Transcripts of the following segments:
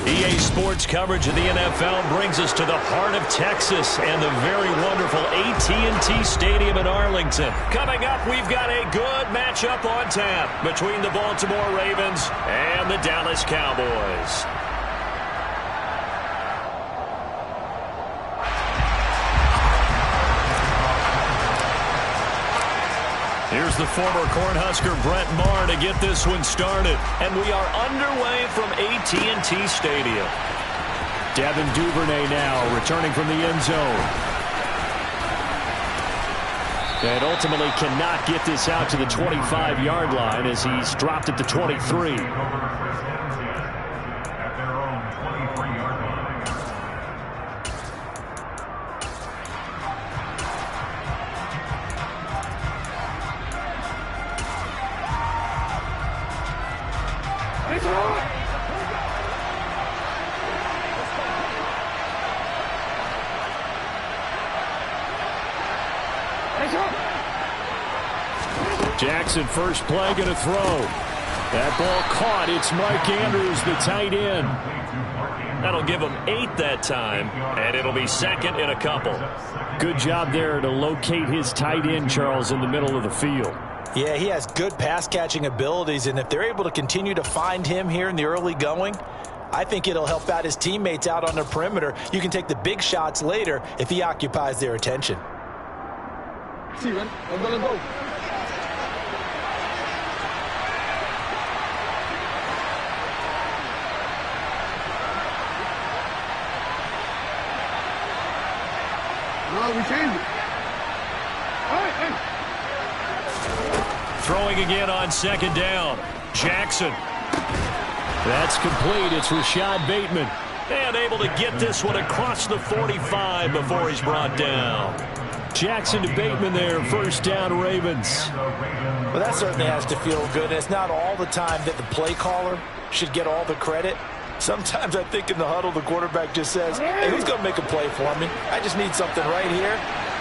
EA Sports coverage of the NFL brings us to the heart of Texas and the very wonderful AT&T Stadium in Arlington. Coming up, we've got a good matchup on tap between the Baltimore Ravens and the Dallas Cowboys. Here's the former Cornhusker Brett Maher to get this one started. And we are underway from AT&T Stadium. Devin Duvernay now returning from the end zone. And ultimately cannot get this out to the 25-yard line as he's dropped at the 23. Jackson, first play, going to throw. That ball caught. It's Mark Andrews, the tight end. That'll give him 8 that time, and it'll be second in a couple. Good job there to locate his tight end, Charles, in the middle of the field. Yeah, he has good pass-catching abilities, and if they're able to continue to find him here in the early going, I think it'll help out his teammates out on the perimeter. You can take the big shots later if he occupies their attention. See, man, I'm gonna go. No, we changed it. All right, hey. Throwing again on second down. Jackson. That's complete. It's Rashad Bateman. And able to get this one across the 45 before he's brought down. Jackson to Bateman there. First down, Ravens. Well, that certainly has to feel good. It's not all the time that the play caller should get all the credit. Sometimes I think in the huddle, the quarterback just says, hey, who's going to make a play for me? I just need something right here.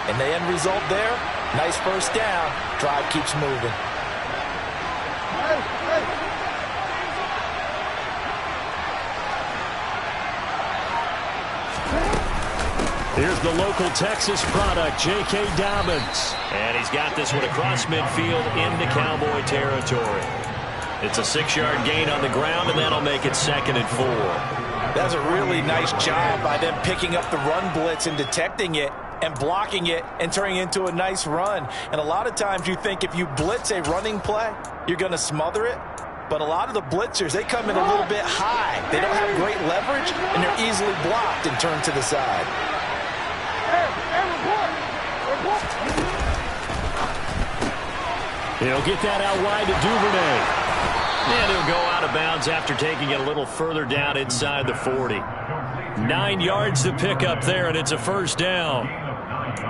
And the end result there, nice first down. Drive keeps moving. Here's the local Texas product, J.K. Dobbins. And he's got this one across midfield into Cowboy territory. It's a 6-yard gain on the ground, and that'll make it second and 4. That's a really nice job by them picking up the run blitz and detecting it and blocking it and turning it into a nice run. And a lot of times you think if you blitz a running play, you're going to smother it. But a lot of the blitzers, they come in a little bit high. They don't have great leverage, and they're easily blocked and turned to the side. He'll get that out wide to Duvernay. And he'll go out of bounds after taking it a little further down inside the 40. 9 yards to pick up there, and it's a first down.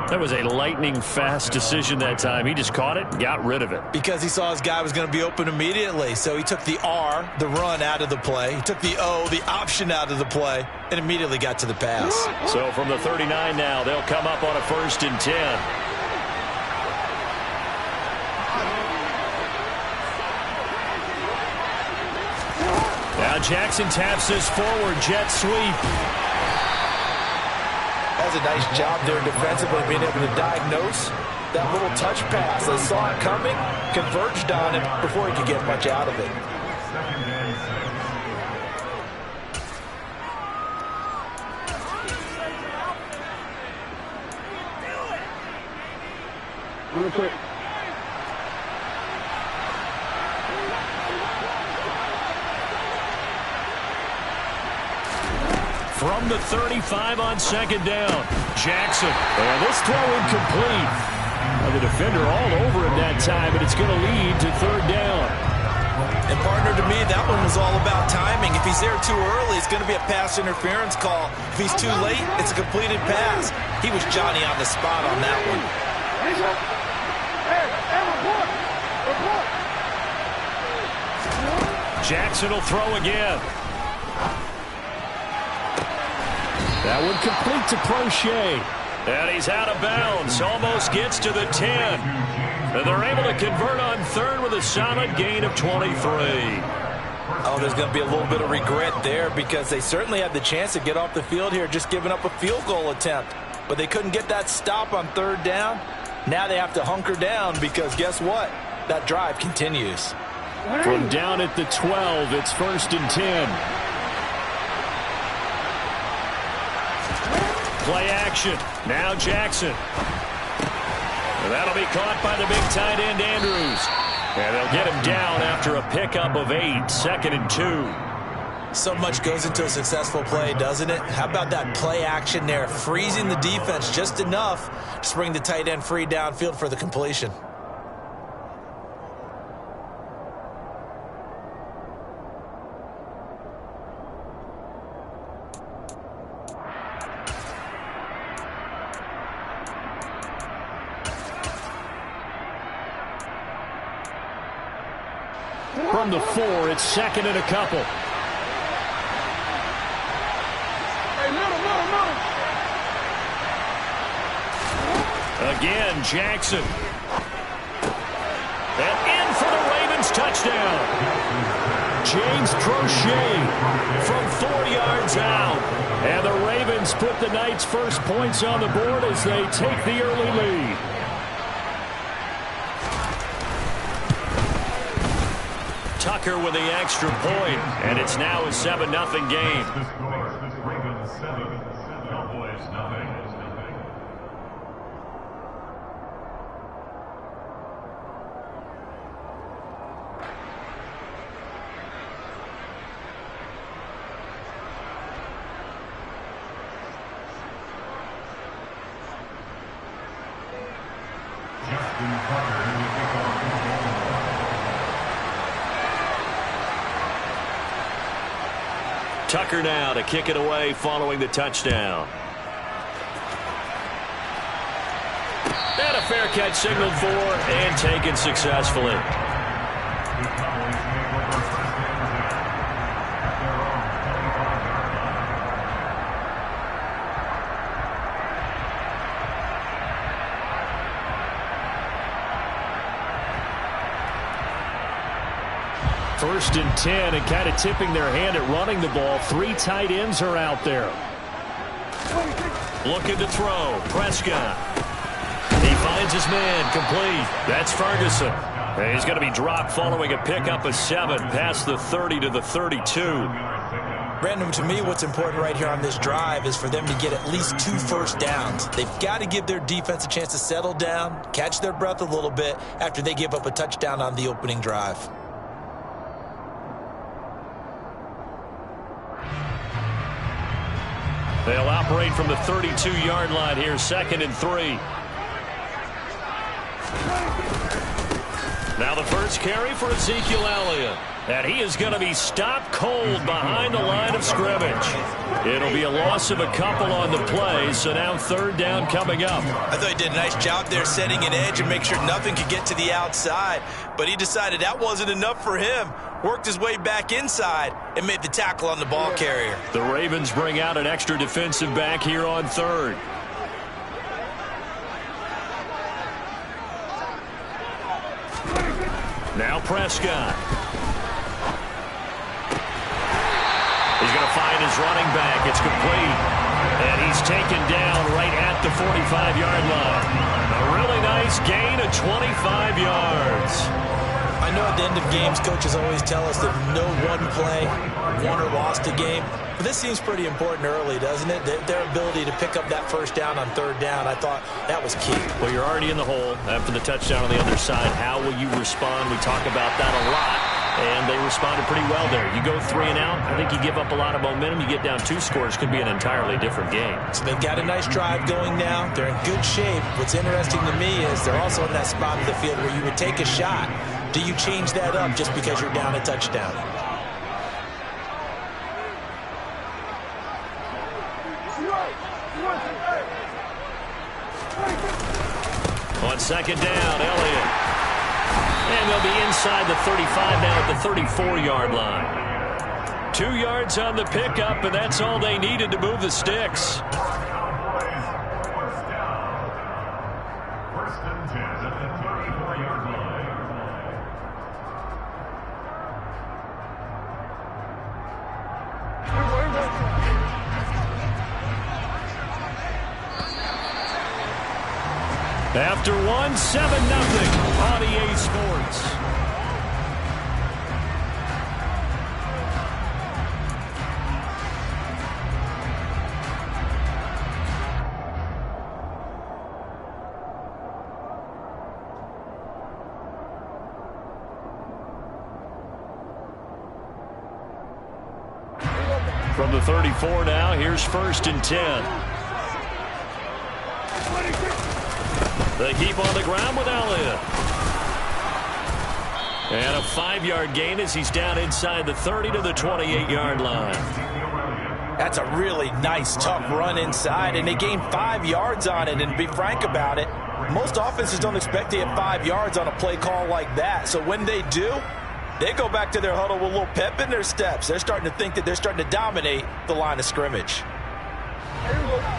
That was a lightning-fast decision that time. He just caught it and got rid of it. Because he saw his guy was going to be open immediately. So he took the R, the run, out of the play. He took the O, the option, out of the play, and immediately got to the pass. So from the 39 now, they'll come up on a 1st and 10. Now Jackson taps this forward, jet sweep. That's a nice job there defensively, being able to diagnose that little touch pass. They saw it coming, converged on it before he could get much out of it. Real quick. From the 35 on second down, Jackson. And this throw incomplete. Well, the defender all over him that time, and it's going to lead to 3rd down. And partner, to me, that one was all about timing. If he's there too early, it's going to be a pass interference call. If he's too late, it's a completed pass. He was Johnny on the spot on that one. Jackson will throw again. That one complete to Prochet. And he's out of bounds. Almost gets to the 10. And they're able to convert on 3rd with a solid gain of 23. Oh, there's going to be a little bit of regret there because they certainly had the chance to get off the field here, just giving up a field goal attempt. But they couldn't get that stop on third down. Now they have to hunker down because guess what? That drive continues. From down at the 12, it's 1st and 10. Play action. Now Jackson. And that'll be caught by the big tight end, Andrews. And they'll get him down after a pickup of 8, 2nd and 2. So much goes into a successful play, doesn't it? How about that play action there? Freezing the defense just enough to bring the tight end free downfield for the completion. From the 4, it's 2nd and a couple. Hey, middle. Again, Jackson. And in for the Ravens touchdown. James Crochet from 4 yards out. And the Ravens put the Knights' first points on the board as they take the early lead. Tucker with the extra point, and it's now a 7-0 game. Ravens 7, Cowboys nothing. Justin Tucker will kick off. Tucker now to kick it away following the touchdown. And a fair catch signaled for and taken successfully. First and 10, and kind of tipping their hand at running the ball. 3 tight ends are out there. Looking to throw. Prescott. He finds his man. Complete. That's Ferguson. And he's going to be dropped following a pickup of 7 past the 30 to the 32. Brandon, to me, what's important right here on this drive is for them to get at least 2 first downs. They've got to give their defense a chance to settle down, catch their breath a little bit after they give up a touchdown on the opening drive. They'll operate from the 32-yard line here, 2nd and 3. Now the first carry for Ezekiel Elliott. And he is going to be stopped cold behind the line of scrimmage. It'll be a loss of a couple on the play, so now 3rd down coming up. I thought he did a nice job there setting an edge and make sure nothing could get to the outside. But he decided that wasn't enough for him. Worked his way back inside and made the tackle on the ball carrier. The Ravens bring out an extra defensive back here on 3rd. Now Prescott. He's going to find his running back. It's complete. And he's taken down right at the 45-yard line. A really nice gain of 25 yards. I know at the end of games, coaches always tell us that no one play won or lost a game. But this seems pretty important early, doesn't it? Their ability to pick up that first down on 3rd down, I thought that was key. Well, you're already in the hole after the touchdown on the other side. How will you respond? We talk about that a lot. And they responded pretty well there. You go 3 and out, I think you give up a lot of momentum. You get down 2 scores, could be an entirely different game. So they've got a nice drive going now. They're in good shape. What's interesting to me is they're also in that spot of the field where you would take a shot. Do you change that up just because you're down a touchdown? On 2nd down, Elliott. And they'll be inside the 35 now at the 34-yard line. 2 yards on the pickup, and that's all they needed to move the sticks. After one, 7-0 on EA Sports. From the 34 now, here's 1st and 10. They keep on the ground with Elliott. And a 5-yard gain as he's down inside the 30 to the 28-yard line. That's a really nice, tough run inside, and they gained 5 yards on it. And to be frank about it, most offenses don't expect to get 5 yards on a play call like that. So when they do, they go back to their huddle with a little pep in their steps. They're starting to think that they're starting to dominate the line of scrimmage.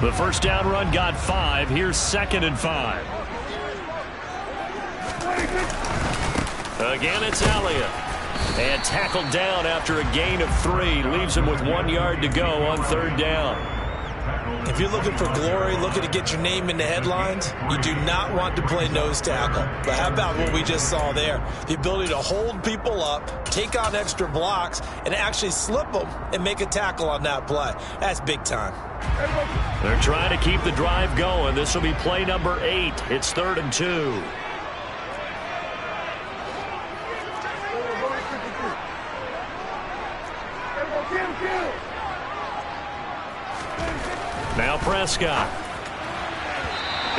The first down run got 5. Here's 2nd and 5. Again, it's Elliott. And tackled down after a gain of 3. Leaves him with 1 yard to go on 3rd down. If you're looking for glory, looking to get your name in the headlines, you do not want to play nose tackle. But how about what we just saw there? The ability to hold people up, take on extra blocks, and actually slip them and make a tackle on that play. That's big time. They're trying to keep the drive going. This will be play number 8. It's 3rd and 2. Now Prescott.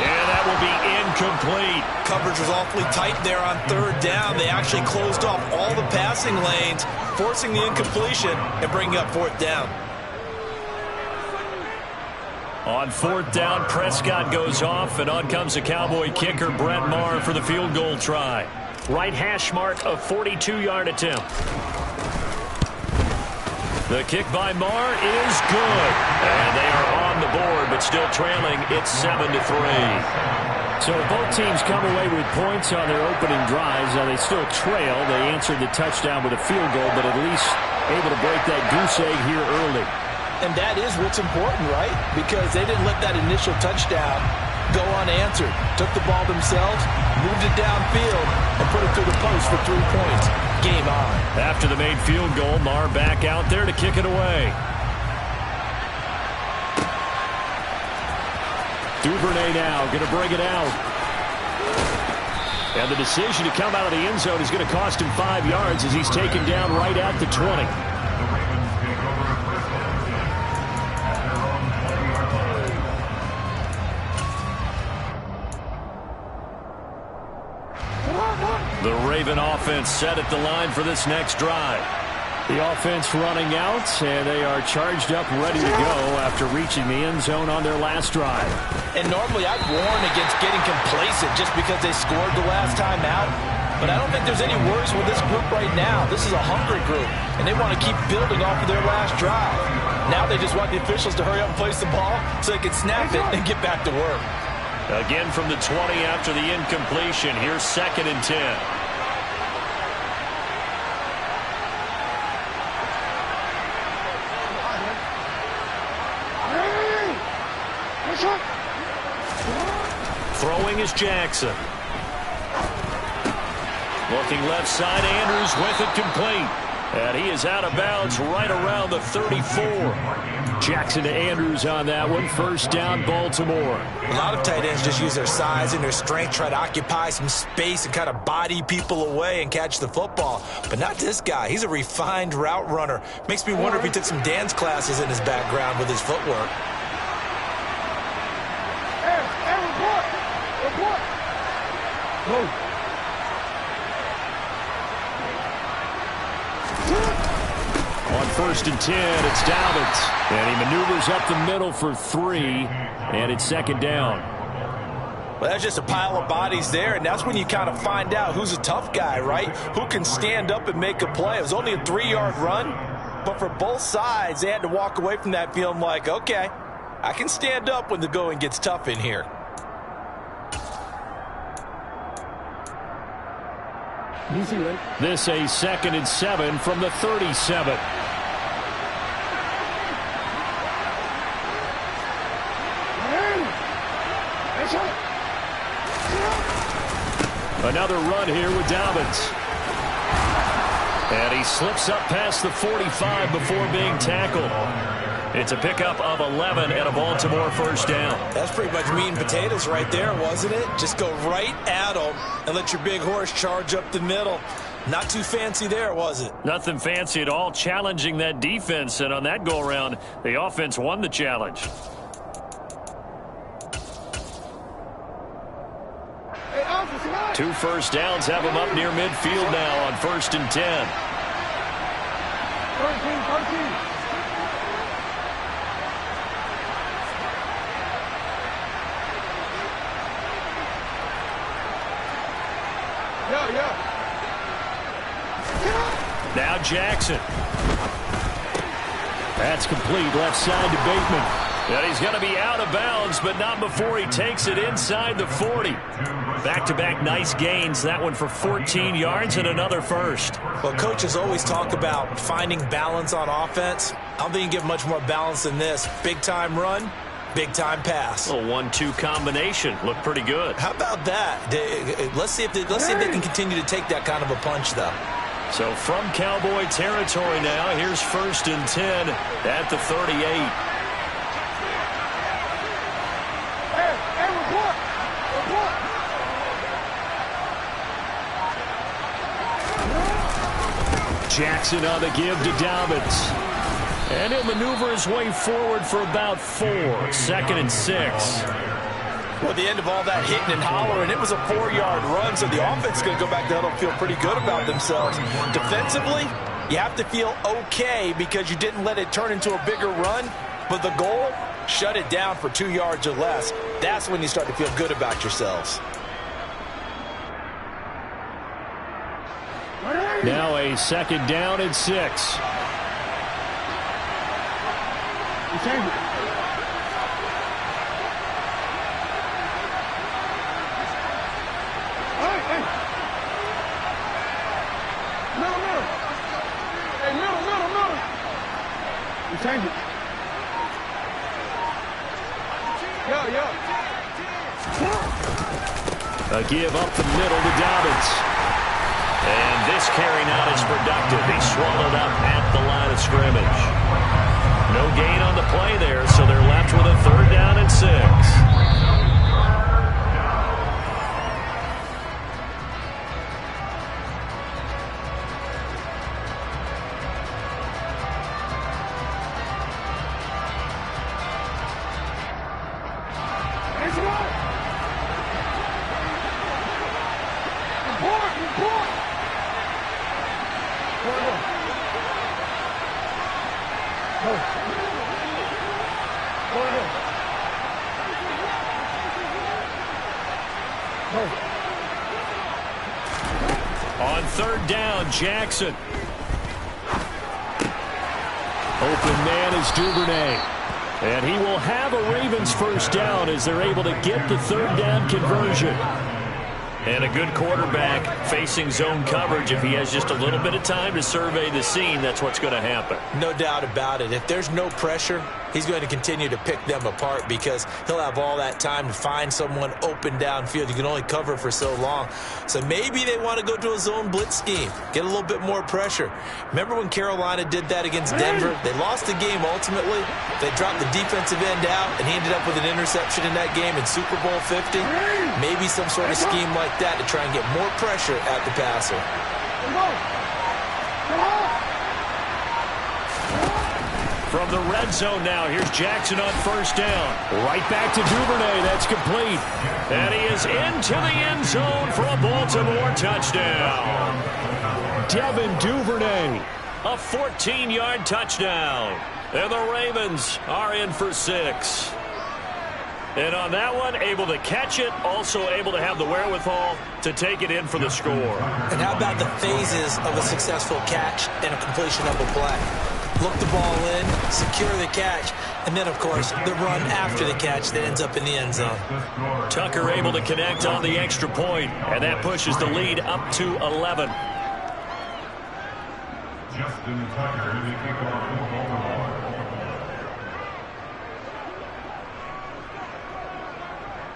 And that will be incomplete. Coverage was awfully tight there on 3rd down. They actually closed off all the passing lanes, forcing the incompletion and bringing up 4th down. On 4th down, Prescott goes off, and on comes the Cowboy kicker, Brett Maher, for the field goal try. Right hash mark, a 42-yard attempt. The kick by Maher is good. And they are on the board, but still trailing. It's 7-3. So both teams come away with points on their opening drives. Now they still trail. They answered the touchdown with a field goal, but at least able to break that goose egg here early. And that is what's important, right? Because they didn't let that initial touchdown go unanswered. Took the ball themselves, moved it downfield, and put it through the post for 3 points. Game on. After the made field goal, Maher back out there to kick it away. Duvernay now going to bring it out. And the decision to come out of the end zone is going to cost him 5 yards as he's taken down right at the 20. The Raven offense set at the line for this next drive. The offense running out, and they are charged up, ready to go after reaching the end zone on their last drive. And normally I'd warn against getting complacent just because they scored the last time out. But I don't think there's any worries with this group right now. This is a hungry group, and they want to keep building off of their last drive. Now they just want the officials to hurry up and place the ball so they can snap it and get back to work. Again from the 20 after the incompletion. Here's 2nd and 10. Throwing is Jackson. Looking left side, Andrews with it complete. And he is out of bounds right around the 34. Jackson to Andrews on that one. First down, Baltimore. A lot of tight ends just use their size and their strength, try to occupy some space and kind of body people away and catch the football. But not this guy. He's a refined route runner. Makes me wonder if he took some dance classes in his background with his footwork. On 1st and 10, it's Dobbins. And he maneuvers up the middle for 3, and it's 2nd down. Well, that's just a pile of bodies there, and that's when you kind of find out who's a tough guy, right? Who can stand up and make a play. It was only a 3-yard run, but for both sides, they had to walk away from that feeling like, okay, I can stand up when the going gets tough in here. This a 2nd and 7 from the 37. Another run here with Dobbins. And he slips up past the 45 before being tackled. It's a pickup of 11 and a Baltimore first down. That's pretty much meat and potatoes right there, wasn't it? Just go right at them and let your big horse charge up the middle. Not too fancy there, was it? Nothing fancy at all, challenging that defense. And on that go-around, the offense won the challenge. Two first downs have him up near midfield now on 1st and 10. 13. Yeah. Now Jackson. That's complete, left side to Bateman. And he's going to be out of bounds, but not before he takes it inside the 40. Back-to-back nice gains. That one for 14 yards and another first. Well, coaches always talk about finding balance on offense. I don't think you get much more balance than this. Big-time run, big-time pass. A 1-2 combination. Looked pretty good. How about that? Let's see if they can continue to take that kind of a punch, though. So from Cowboy territory now, here's 1st and 10 at the 38. Jackson on the give to Dobbins. And he'll maneuver his way forward for about 4. 2nd and 6. Well, at the end of all that hitting and hollering, it was a 4-yard run, so the offense is going to go back to huddle and feel pretty good about themselves. Defensively, you have to feel okay because you didn't let it turn into a bigger run, but the goal, shut it down for 2 yards or less. That's when you start to feel good about yourselves. Now a 2nd down and 6. Change it. Yeah. A give up the middle to Dobbins. And this carry not as productive. He swallowed up at the line of scrimmage. No gain on the play there, so they're left with a 3rd down and 6. On 3rd down, Jackson. Open man is Duvernay. And he will have a Ravens first down as they're able to get the 3rd down conversion. And a good quarterback facing zone coverage. If he has just a little bit of time to survey the scene, that's what's going to happen. No doubt about it. If there's no pressure, he's going to continue to pick them apart because he'll have all that time to find someone open downfield. You can only cover for so long. So maybe they want to go to a zone blitz scheme, get a little bit more pressure. Remember when Carolina did that against Denver? They lost the game ultimately. They dropped the defensive end out, and he ended up with an interception in that game in Super Bowl 50. Maybe some sort of scheme like that to try and get more pressure at the passer. From the red zone now, here's Jackson on 1st down. Right back to Duvernay. That's complete. And he is into the end zone for a Baltimore touchdown. Devin Duvernay, a 14-yard touchdown. And the Ravens are in for 6. And on that one, able to catch it, also able to have the wherewithal to take it in for the score. And how about the phases of a successful catch and a completion of a play? Look the ball in, secure the catch, and then, of course, the run after the catch that ends up in the end zone. Tucker able to connect on the extra point, and that pushes the lead up to 11. Justin Tucker to the kickoff for Baltimore.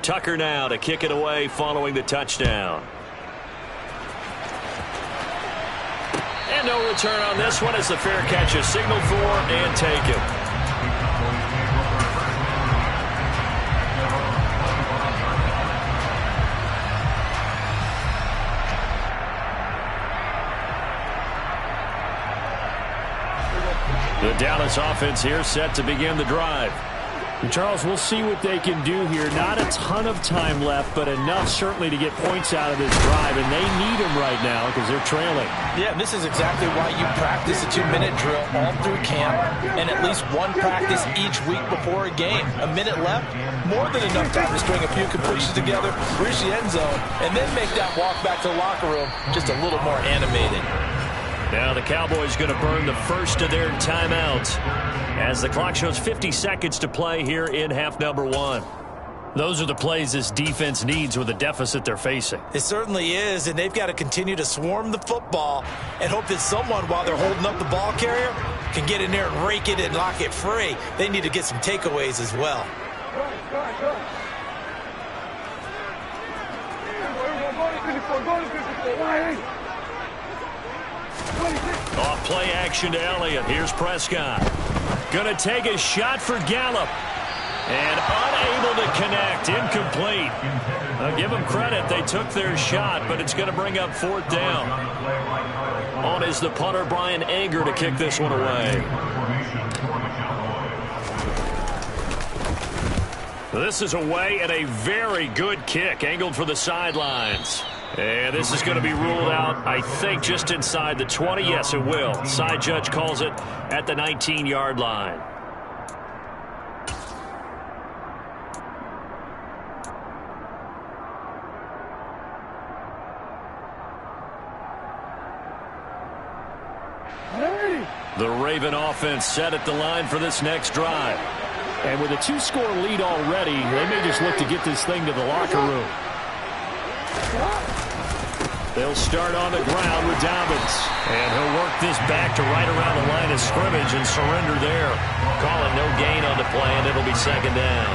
Tucker now to kick it away following the touchdown. And no return on this one as the fair catch is signaled for and taken. The Dallas offense here set to begin the drive. And Charles, we'll see what they can do here. Not a ton of time left, but enough certainly to get points out of this drive, and they need them right now because they're trailing. Yeah, this is exactly why you practice a 2-minute drill all through camp and at least one practice each week before a game. A minute left, more than enough time to string a few completions together, reach the end zone, and then make that walk back to the locker room just a little more animated. Now the Cowboys going to burn the first of their timeouts as the clock shows 50 seconds to play here in half number 1. Those are the plays this defense needs with the deficit they're facing. It certainly is, and they've got to continue to swarm the football and hope that someone, while they're holding up the ball carrier, can get in there and rake it and lock it free. They need to get some takeaways as well. Off play action to Elliott. Here's Prescott. Going to take a shot for Gallup. And unable to connect. Incomplete. I'll give them credit. They took their shot, but it's going to bring up 4th down. On is the punter, Brian Anger, to kick this one away. This is away and a very good kick. Angled for the sidelines. And this is going to be ruled out, I think, just inside the 20. Yes, it will. Side judge calls it at the 19-yard line. The Raven offense set at the line for this next drive. And with a 2-score lead already, they may just look to get this thing to the locker room. They'll start on the ground with Dobbins. And he'll work this back to right around the line of scrimmage and surrender there. Calling no gain on the play, and it'll be 2nd down.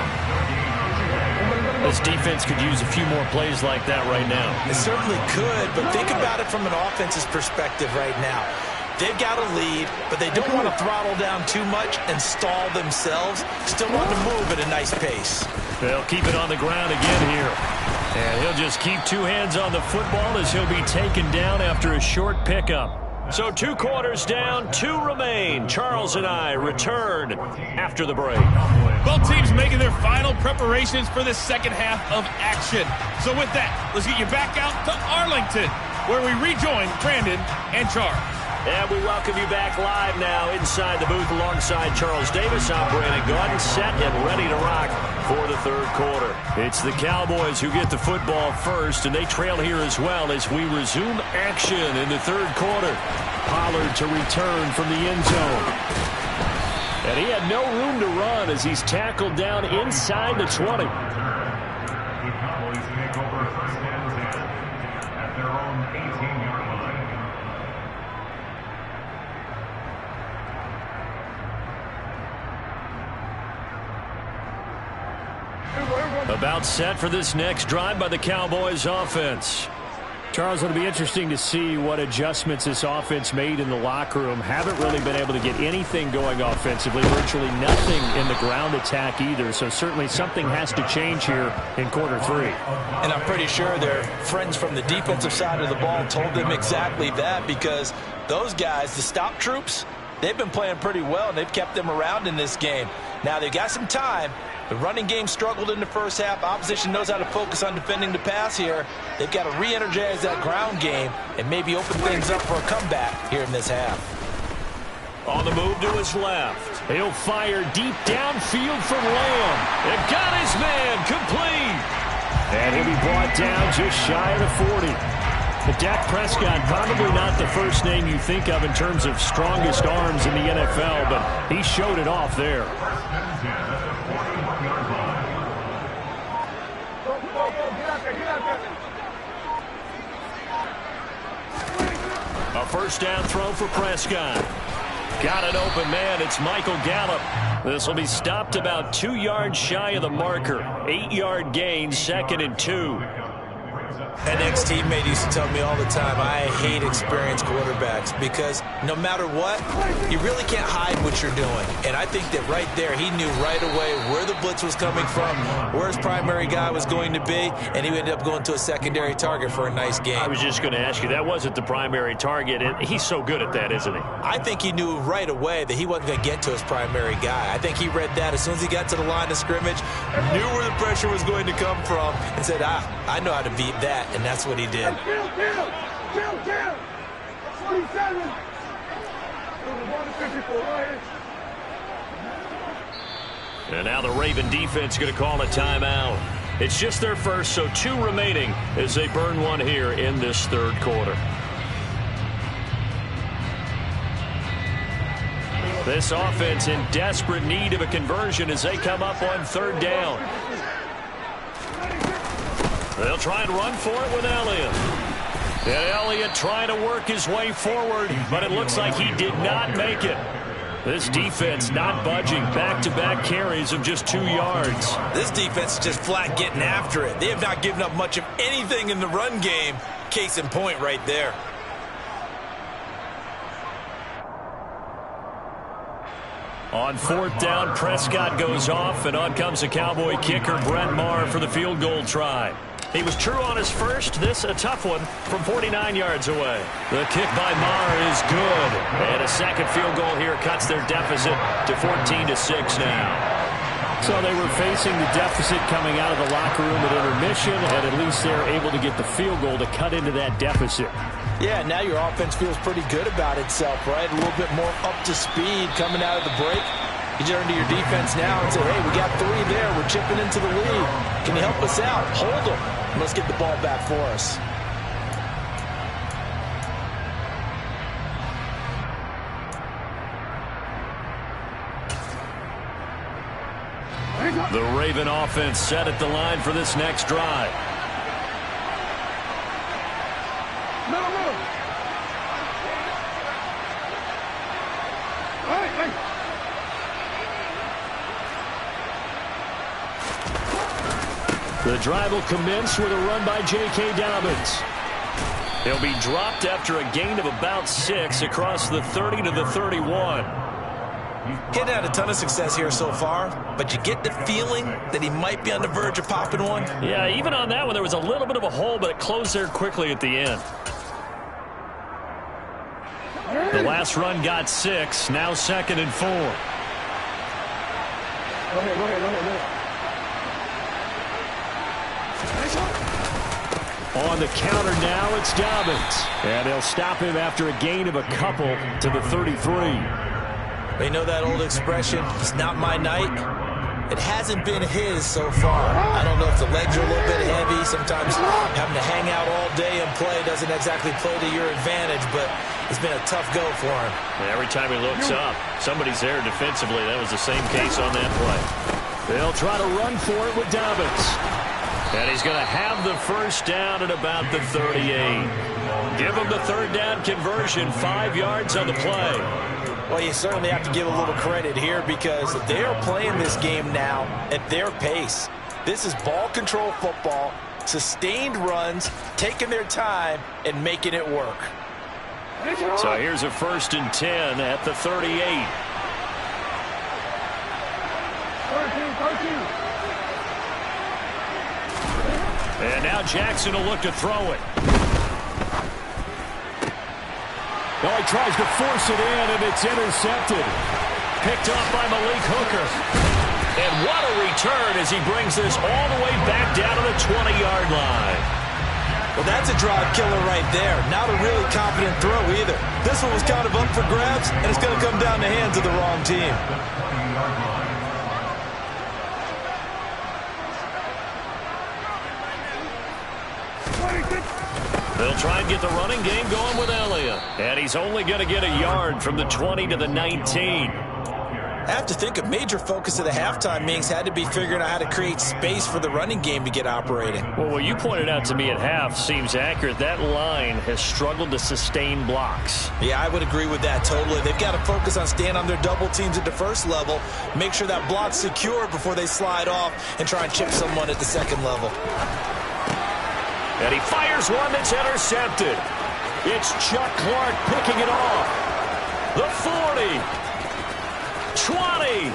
This defense could use a few more plays like that right now. It certainly could, but think about it from an offense's perspective right now. They've got a lead, but they don't want to throttle down too much and stall themselves. Still want to move at a nice pace. They'll keep it on the ground again here. And he'll just keep 2 hands on the football as he'll be taken down after a short pickup. So 2 quarters down, 2 remain. Charles and I return after the break. Both teams making their final preparations for the second half of action. So with that, let's get you back out to Arlington, where we rejoin Brandon and Charles. And we welcome you back live now inside the booth alongside Charles Davis. I'm Brandon Gaudin, set and ready to rock for the 3rd quarter. It's the Cowboys who get the football first, and they trail here as well as we resume action in the 3rd quarter. Pollard to return from the end zone. And he had no room to run as he's tackled down inside the 20. The Cowboys take over 1st and 10 at their own 18-yard line. About set for this next drive by the Cowboys offense. Charles, it'll be interesting to see what adjustments this offense made in the locker room. Haven't really been able to get anything going offensively. Virtually nothing in the ground attack either. So certainly something has to change here in quarter 3. And I'm pretty sure their friends from the defensive side of the ball told them exactly that, because those guys, the stop troops, they've been playing pretty well, and they've kept them around in this game. Now they've got some time. The running game struggled in the first half. Opposition knows how to focus on defending the pass here. They've got to re-energize that ground game and maybe open things up for a comeback here in this half. On the move to his left. He'll fire deep downfield from Lamb. They've got his man complete. And he'll be brought down just shy of the 40. But Dak Prescott, probably not the first name you think of in terms of strongest arms in the NFL, but he showed it off there. A 1st down throw for Prescott. Got an open man. It's Michael Gallup. This will be stopped about 2 yards shy of the marker. 8-yard gain, 2nd and 2. An ex-teammate used to tell me all the time, I hate experienced quarterbacks because no matter what, you really can't hide what you're doing. And I think that right there, he knew right away where the blitz was coming from, where his primary guy was going to be, and he ended up going to a secondary target for a nice game. I was just going to ask you, that wasn't the primary target. He's so good at that, isn't he? I think he knew right away that he wasn't going to get to his primary guy. I think he read that as soon as he got to the line of scrimmage, knew where the pressure was going to come from, and said, I know how to beat that, and that's what he did. 27. And now the Raven defense going to call a timeout. It's just their first, so 2 remaining as they burn one here in this third quarter. This offense in desperate need of a conversion as they come up on third down. They'll try and run for it with Elliott. And Elliott trying to work his way forward, but it looks like he did not make it. This defense not budging. Back-to-back carries of just 2 yards. This defense is just flat getting after it. They have not given up much of anything in the run game. Case in point right there. On fourth down, Prescott goes off, and on comes the Cowboy kicker, Brent Maher, for the field goal try. He was true on his first. This a tough one from 49 yards away. The kick by Maher is good. And a second field goal here cuts their deficit to 14-6 now. So they were facing the deficit coming out of the locker room at intermission, and at least they're able to get the field goal to cut into that deficit. Yeah, now your offense feels pretty good about itself, right? A little bit more up to speed coming out of the break. You turn to your defense now and say, hey, we got 3 there. We're chipping into the lead. Can you help us out? Hold them. Let's get the ball back for us. The Raven offense set at the line for this next drive. The drive will commence with a run by J.K. Dobbins. He'll be dropped after a gain of about 6 across the 30 to the 31. He's had a ton of success here so far, but you get the feeling that he might be on the verge of popping one. Yeah, even on that one, there was a little bit of a hole, but it closed there quickly at the end. The last run got 6, now 2nd and 4. Go ahead. On the counter now, it's Dobbins. And they'll stop him after a gain of a couple to the 33. You know that old expression, it's not my night? It hasn't been his so far. I don't know if the legs are a little bit heavy. Sometimes having to hang out all day and play doesn't exactly play to your advantage, but it's been a tough go for him. And every time he looks up, somebody's there defensively. That was the same case on that play. They'll try to run for it with Dobbins. And he's going to have the first down at about the 38. Give him the third down conversion, 5 yards on the play. Well, you certainly have to give a little credit here because they are playing this game now at their pace. This is ball control football, sustained runs, taking their time, and making it work. So here's a 1st and 10 at the 38. 13. And now Jackson will look to throw it. Oh, he tries to force it in, and it's intercepted. Picked off by Malik Hooker. And what a return as he brings this all the way back down to the 20-yard line. Well, that's a drive killer right there. Not a really confident throw either. This one was kind of up for grabs, and it's going to come down the hands of the wrong team. They'll try and get the running game going with Elliott. And he's only going to get a yard from the 20 to the 19. I have to think a major focus of the halftime meetings had to be figuring out how to create space for the running game to get operating. Well, what you pointed out to me at half seems accurate. That line has struggled to sustain blocks. Yeah, I would agree with that totally. They've got to focus on staying on their double teams at the first level, make sure that block's secure before they slide off and try and chip someone at the second level. And he fires one that's intercepted. It's Chuck Clark picking it off. The 40. 20.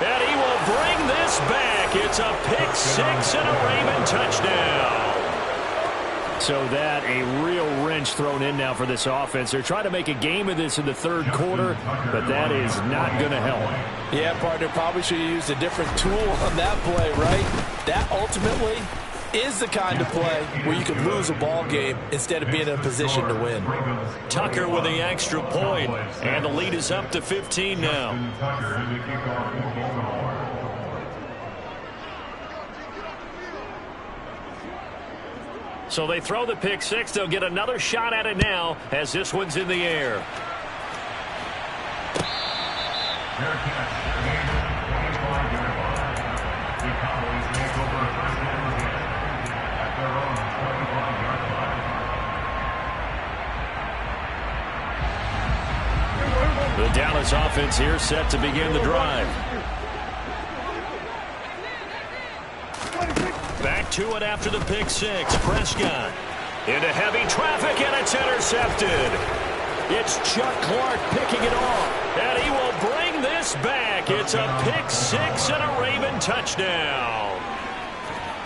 And he will bring this back. It's a pick six and a Raven touchdown. So that a real wrench thrown in now for this offense. They're trying to make a game of this in the third quarter, but that is not going to help. Yeah, partner, probably should have used a different tool on that play, right? That ultimately is the kind of play where you can lose a ball game instead of being in a position to win. Tucker with the extra point, and the lead is up to 15 now. So they throw the pick six. They'll get another shot at it now as this one's in the air. The Dallas offense here set to begin the drive. Back to it after the pick six. Prescott into heavy traffic, and it's intercepted. It's Chuck Clark picking it off, and he will bring this back. It's a pick six and a Raven touchdown.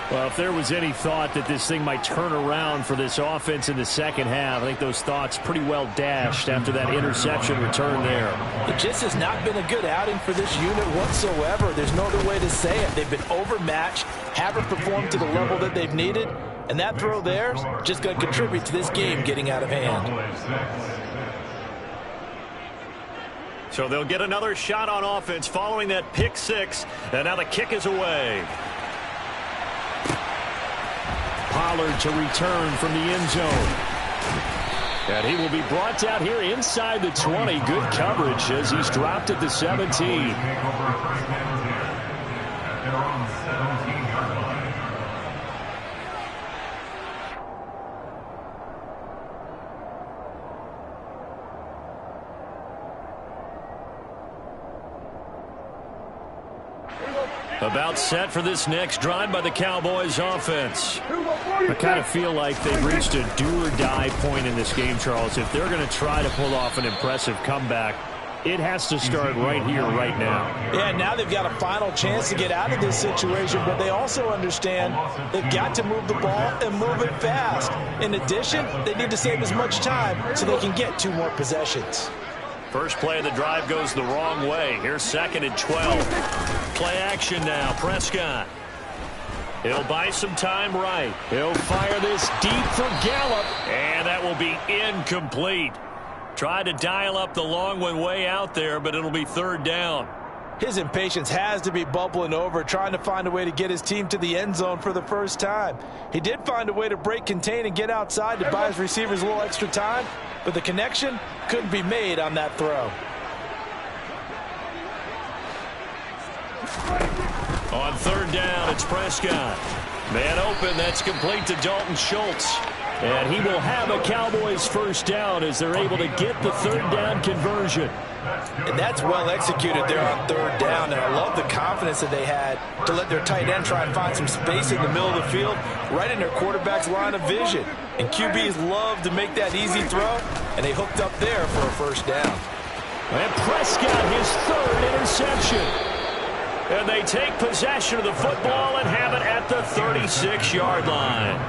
Well, if there was any thought that this thing might turn around for this offense in the second half, I think those thoughts pretty well dashed after that interception return there. It just has not been a good outing for this unit whatsoever. There's no other way to say it. They've been overmatched, haven't performed to the level that they've needed, and that throw there is just going to contribute to this game getting out of hand. So they'll get another shot on offense following that pick six, and now the kick is away. Pollard to return from the end zone. And he will be brought down here inside the 20. Good coverage as he's dropped at the 17. About set for this next drive by the Cowboys offense. I kind of feel like they've reached a do-or-die point in this game, Charles. If they're going to try to pull off an impressive comeback, it has to start right here, right now. Yeah, now they've got a final chance to get out of this situation, but they also understand they've got to move the ball and move it fast. In addition, they need to save as much time so they can get 2 more possessions. First play of the drive goes the wrong way. Here's second and 12. Play action now. Prescott. He'll buy some time right. He'll fire this deep for Gallup, and that will be incomplete. Tried to dial up the long one way out there, but it'll be third down. His impatience has to be bubbling over, trying to find a way to get his team to the end zone for the first time. He did find a way to break contain and get outside to buy his receivers a little extra time, but the connection couldn't be made on that throw. On third down, it's Prescott. Man open, that's complete to Dalton Schultz. And he will have a Cowboys first down as they're able to get the third down conversion. And that's well executed there on third down, and I love the confidence that they had to let their tight end try and find some space in the middle of the field, right in their quarterback's line of vision. And QBs love to make that easy throw, and they hooked up there for a first down. And Prescott, his third interception. And they take possession of the football and have it at the 36-yard line.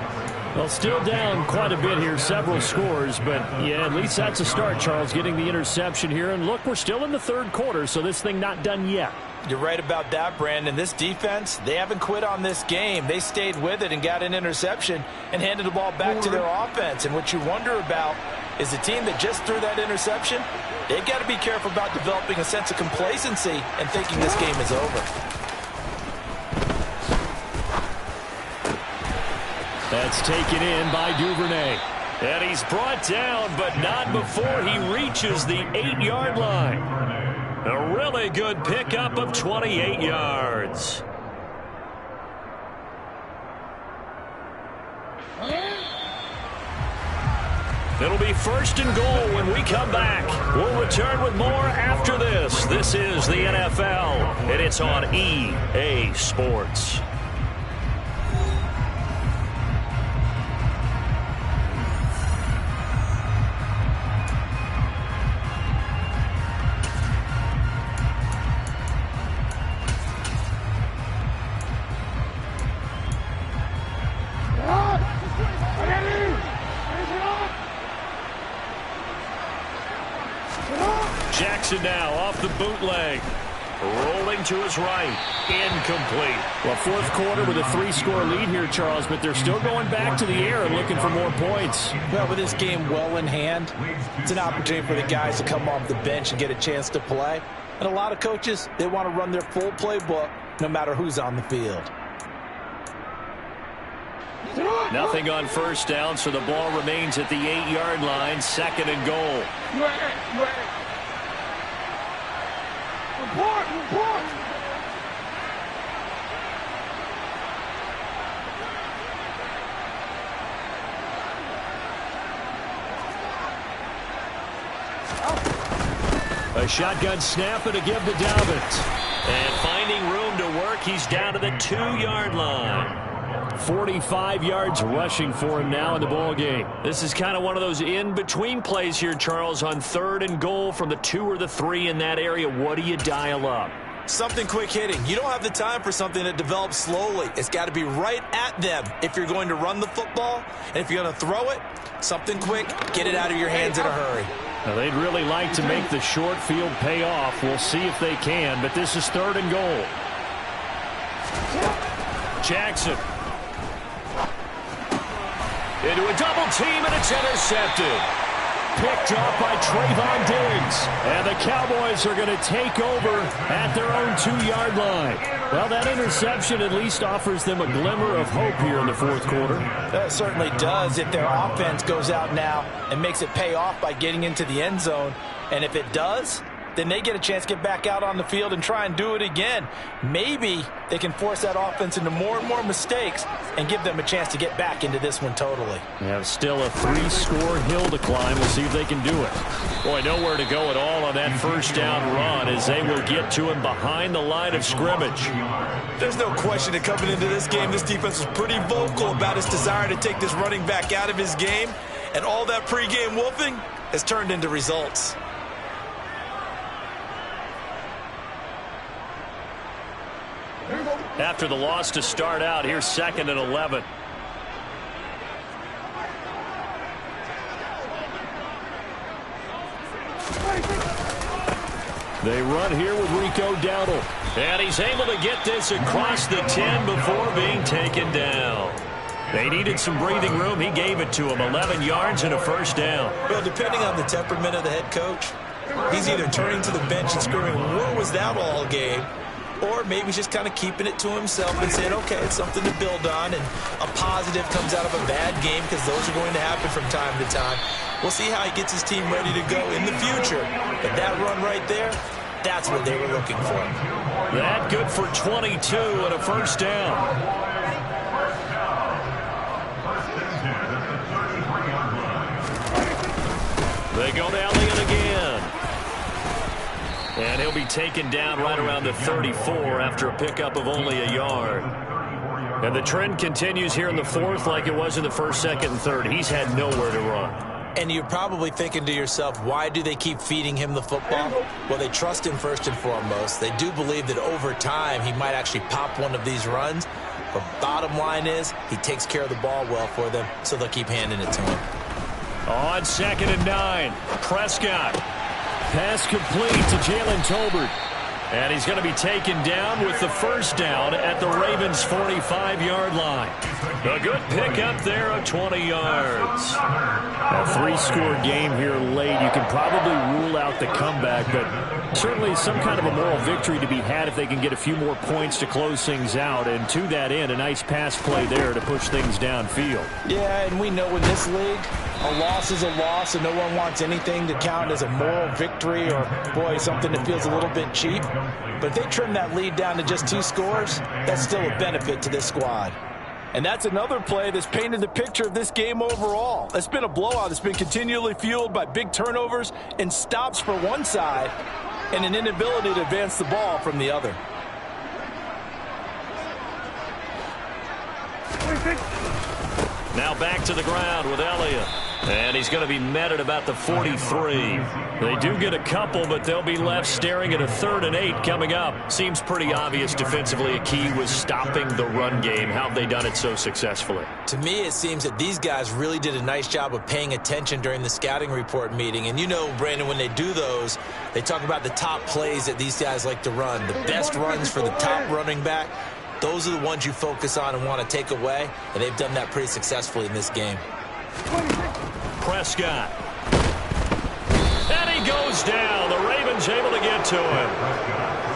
Well, still down quite a bit here, several scores, but yeah, at least that's a start, Charles, getting the interception here. And look, we're still in the third quarter, so this thing not done yet. You're right about that, Brandon. This defense, they haven't quit on this game. They stayed with it and got an interception and handed the ball back to their offense. And what you wonder about is the team that just threw that interception, they've got to be careful about developing a sense of complacency and thinking this game is over. That's taken in by Duvernay. And he's brought down, but not before he reaches the 8-yard line. A really good pickup of 28 yards. It'll be first and goal when we come back. We'll return with more after this. This is the NFL, and it's on EA Sports. Jackson now off the bootleg. Rolling to his right. Incomplete. Well, fourth quarter with a 3-score lead here, Charles, but they're still going back to the air and looking for more points. Well, with this game well in hand, it's an opportunity for the guys to come off the bench and get a chance to play. And a lot of coaches, they want to run their full playbook no matter who's on the field. Nothing on first down, so the ball remains at the 8-yard line, 2nd and goal. Report! A shotgun snap and a give to Dalvin. And finding room to work, he's down to the 2-yard line. 45 yards rushing for him now in the ball game. This is kind of one of those in-between plays here, Charles, on 3rd and goal from the 2 or the 3 in that area. What do you dial up? Something quick hitting. You don't have the time for something that develops slowly. It's got to be right at them if you're going to run the football. And if you're going to throw it, something quick, get it out of your hands in a hurry. Now, they'd really like to make the short field pay off. We'll see if they can, but this is 3rd and goal. Jackson. Into a double team, and it's intercepted. Picked off by Trayvon Diggs. And the Cowboys are going to take over at their own 2-yard line. Well, that interception at least offers them a glimmer of hope here in the fourth quarter. That certainly does if their offense goes out now and makes it pay off by getting into the end zone. And if it does, then they get a chance to get back out on the field and try and do it again. Maybe they can force that offense into more and more mistakes and give them a chance to get back into this one totally. Yeah, still a 3-score hill to climb. We'll see if they can do it. Boy, nowhere to go at all on that first down run as they will get to him behind the line of scrimmage. There's no question that coming into this game, this defense was pretty vocal about its desire to take this running back out of his game. And all that pregame wolfing has turned into results. After the loss to start out, here's 2nd and 11. They run here with Rico Dowdle. And he's able to get this across the 10 before being taken down. They needed some breathing room. He gave it to him. 11 yards and a first down. Well, depending on the temperament of the head coach, he's either turning to the bench and screaming, "Where was that all game?" Or maybe he's just kind of keeping it to himself and saying, okay, it's something to build on, and a positive comes out of a bad game because those are going to happen from time to time. We'll see how he gets his team ready to go in the future. But that run right there, that's what they were looking for. That good for 22 and a first down. They go to Elliott again. And he'll be taken down right around the 34 after a pickup of only a yard. And the trend continues here in the fourth like it was in the first, second, and third. He's had nowhere to run. And you're probably thinking to yourself, why do they keep feeding him the football? Well, they trust him first and foremost. They do believe that over time he might actually pop one of these runs. But bottom line is he takes care of the ball well for them, so they'll keep handing it to him. On 2nd and 9, Prescott. Pass complete to Jalen Tolbert. And he's going to be taken down with the first down at the Ravens' 45-yard line. A good pickup there of 20 yards. A 3-score game here late. You can probably rule out the comeback, but certainly some kind of a moral victory to be had if they can get a few more points to close things out. And to that end, a nice pass play there to push things downfield. Yeah, and we know in this league, a loss is a loss, and no one wants anything to count as a moral victory or, boy, something that feels a little bit cheap. But if they trim that lead down to just 2 scores, that's still a benefit to this squad. And that's another play that's painted the picture of this game overall. It's been a blowout. It's been continually fueled by big turnovers and stops for one side and an inability to advance the ball from the other. Now back to the ground with Elliott. And he's going to be met at about the 43. They do get a couple, but they'll be left staring at a 3rd and 8 coming up. Seems pretty obvious defensively a key was stopping the run game. How have they done it so successfully? To me, it seems that these guys really did a nice job of paying attention during the scouting report meeting. And you know, Brandon, when they do those, they talk about the top plays that these guys like to run. The best runs for the top running back, those are the ones you focus on and want to take away. And they've done that pretty successfully in this game. Prescott. And he goes down. The Ravens able to get to him.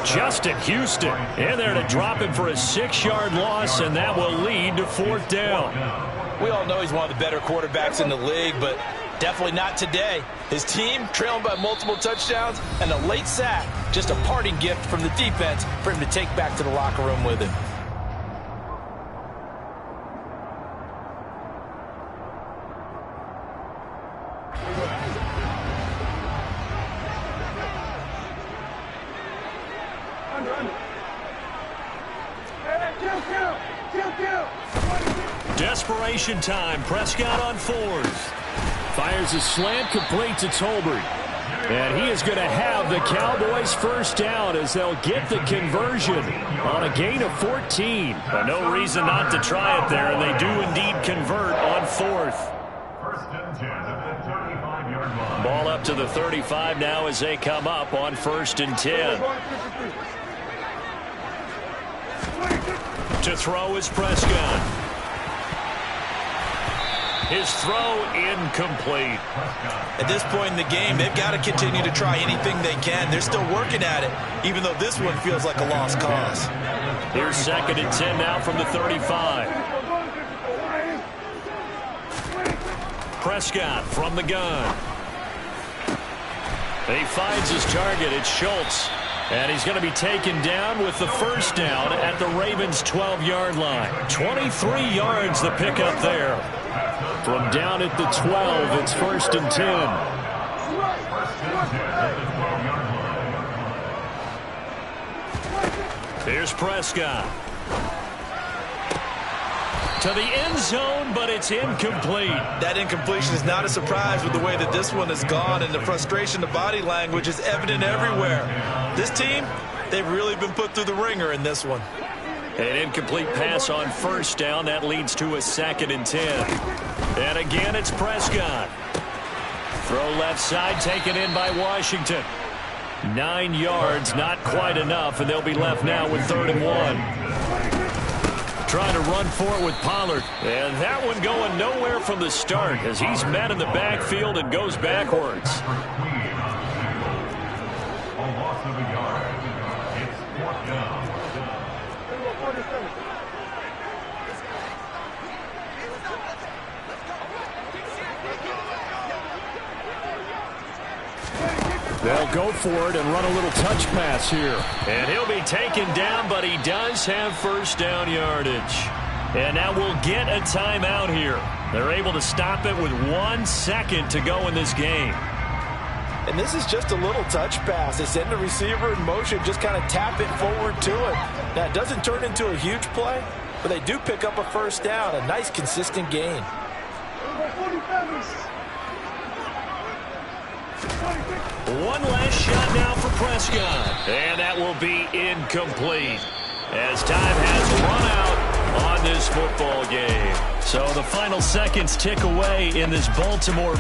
Justin Houston in there to drop him for a 6-yard loss, and that will lead to 4th down. We all know he's one of the better quarterbacks in the league, but definitely not today. His team trailing by multiple touchdowns and a late sack. Just a parting gift from the defense for him to take back to the locker room with him. Desperation time. Prescott on 4th. Fires a slant, complete to Tolbert. And he is going to have the Cowboys' 1st down as they'll get the conversion on a gain of 14. But no reason not to try it there, and they do indeed convert on 4th. 1st and 10 at the 35-yard line. Ball up to the 35 now as they come up on 1st and 10. To throw is Prescott. His throw incomplete. At this point in the game, they've got to continue to try anything they can. They're still working at it, even though this one feels like a lost cause. Here's 2nd and 10 now from the 35. Prescott from the gun. He finds his target. It's Schultz. And he's going to be taken down with the 1st down at the Ravens' 12-yard line. 23 yards the pickup there. From down at the 12, it's 1st and 10. 1st and 10 at the 12-yard line. Here's Prescott. To the end zone, but it's incomplete. That incompletion is not a surprise with the way that this one has gone, and the frustration, the body language is evident everywhere. This team, they've really been put through the ringer in this one. An incomplete pass on 1st down. That leads to a 2nd and 10. And again, it's Prescott. Throw left side, taken in by Washington. 9 yards, not quite enough, and they'll be left now with 3rd and 1. Trying to run for it with Pollard. And that one going nowhere from the start as he's met in the backfield and goes backwards. A loss of a yard. It's 4th down. They'll go for it and run a little touch pass here. And he'll be taken down, but he does have 1st down yardage. And now we'll get a timeout here. They're able to stop it with 1 second to go in this game. And this is just a little touch pass. They send the receiver in motion, just kind of tap it forward to him. Now, it doesn't turn into a huge play, but they do pick up a 1st down, a nice, consistent gain. One last shot now for Prescott. And that will be incomplete as time has run out on this football game. So the final seconds tick away in this Baltimore